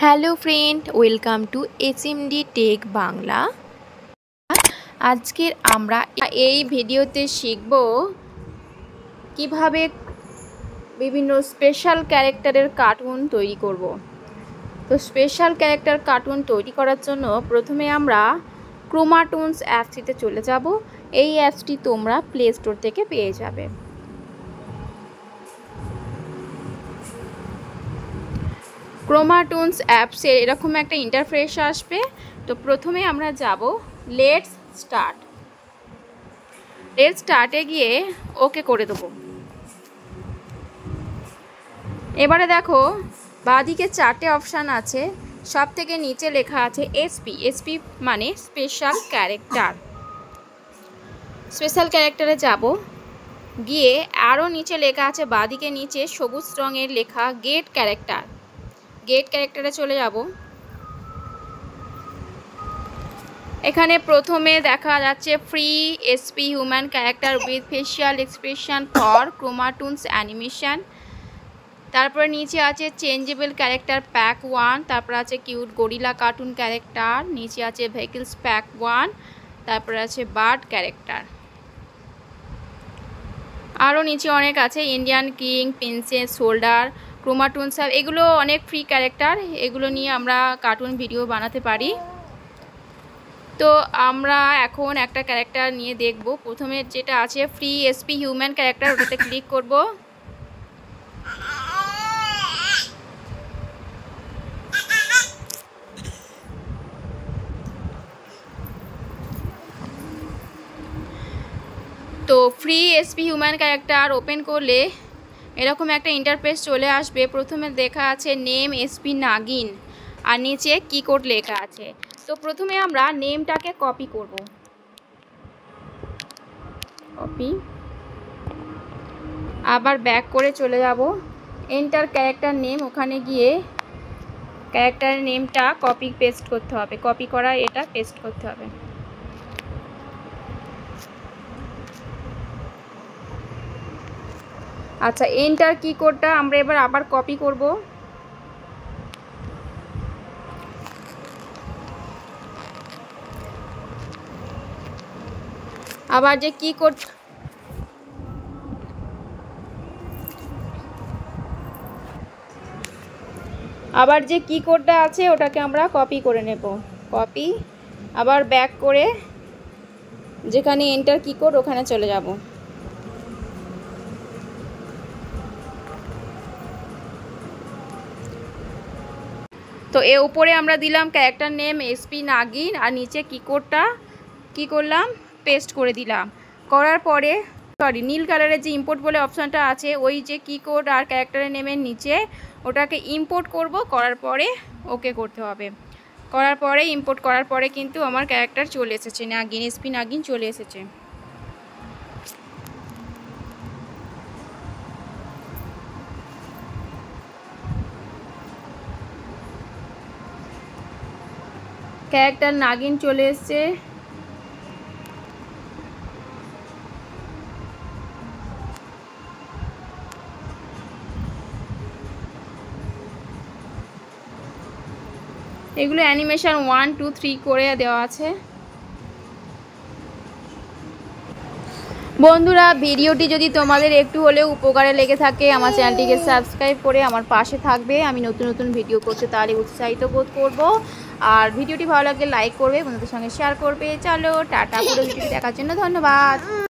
Hello friend, welcome to SMD tech Bangla. আজকের আমরা এই ভিডিওতে শিখব কিভাবে বিভিন্ন স্পেশাল ক্যারেক্টারের কার্টুন তৈরি করব। তো স্পেশাল ক্যারেক্টার কার্টুন তৈরি করার জন্য প্রথমে আমরা ক্রোমাটুনস অ্যাপসটিতে চলে যাব। এই অ্যাপসটি তোমরা প্লে স্টোর থেকে পেয়ে যাবে। ক্রোমাটুনস অ্যাপসের এরকম একটা ইন্টারফেস আসবে। তো প্রথমে আমরা যাব লেটস স্টার্টে গিয়ে ওকে করে দেবো। এবারে দেখো বাঁদিকে 4টে অপশান আছে, সব থেকে নিচে লেখা আছে এসপি মানে স্পেশাল ক্যারেক্টারে যাব। গিয়ে আরও নিচে লেখা আছে বাঁদিকে নিচে সবুজ রঙের লেখা গেট ক্যারেক্টারে চলে যাব। এখানে প্রথমে দেখা যাচ্ছে ফ্রি এসপি human character with facial expression for ক্রোমাটুনস অ্যানিমেশন। তারপরে নিচে আছে চেঞ্জেবল ক্যারেক্টার প্যাক 1, তারপর আছে কিউট গরিলা কার্টুন ক্যারেক্টার, নিচে আছে ভেহিকলস প্যাক 1, তারপরে আছে বার্ড ক্যারেক্টার। আরও নিচে অনেক আছে, ইন্ডিয়ান কিং, প্রিন্সেস, সোল্ডার, ক্রোমাটুনস, এগুলো অনেক ফ্রি ক্যারেক্টার। এগুলো নিয়ে আমরা কার্টুন ভিডিও বানাতে পারি। তো আমরা এখন একটা ক্যারেক্টার নিয়ে দেখব। প্রথমে যেটা আছে ফ্রি এসপি হিউম্যান ক্যারেক্টার, ওটাতে ক্লিক করব। তো ফ্রি এসপি হিউম্যান ক্যারেক্টার ওপেন করলে এরকম একটা ইন্টারফেস চলে আসবে। প্রথমে দেখা আছে নেম এসপি নাগিন আর নিচে কিকোড লেখা আছে। তো প্রথমে আমরা নেমটাকে কপি করব। আবার ব্যাক করে চলে যাব, এন্টার ক্যারেক্টার নেম, ওখানে গিয়ে ক্যারেক্টারের নেমটা কপি পেস্ট করতে হবে। কপি করা এটা পেস্ট করতে হবে। আচ্ছা, এন্টার কিকোডটা আমরা এবার আবার কপি করব। আবার যে কিকোডটা আছে ওটাকে আমরা কপি করে নেব। কপি, আবার ব্যাক করে যেখানে এন্টার কিকোড ওখানে চলে যাব। তো এর উপরে আমরা দিলাম ক্যারেক্টার নেম এসপি নাগিন আর নিচে কিকোডটা কি করলাম, পেস্ট করে দিলাম। করার পরে নীল কালারের যে ইম্পোর্ট বলে অপশানটা আছে, ওই যে কিকোড আর ক্যারেক্টারের নেমের নিচে ওটাকে ইম্পোর্ট করব। করার পরে ওকে করতে হবে। করার পরে ইম্পোর্ট করার পরে কিন্তু আমার ক্যারেক্টার চলে এসেছে, নাগিন এসপি নাগিন চলে এসেছে। ক্যারেক্টার নাগিন চলে এসছে। এগুলো অ্যানিমেশন 1, 2, 3 করে দেওয়া আছে। বন্ধুরা, ভিডিওটি যদি তোমাদের একটু হলেও উপকারে লেগে থাকে আমার চ্যানেলটিকে সাবস্ক্রাইব করে আমার পাশে থাকবে। আমি নতুন নতুন ভিডিও করতে তাহলে উৎসাহিত বোধ করব। আর ভিডিওটি ভালো লাগলে লাইক করবে, বন্ধুদের সঙ্গে শেয়ার করবে। চলো টাটা, পুরো ভিডিওটি দেখার জন্য ধন্যবাদ।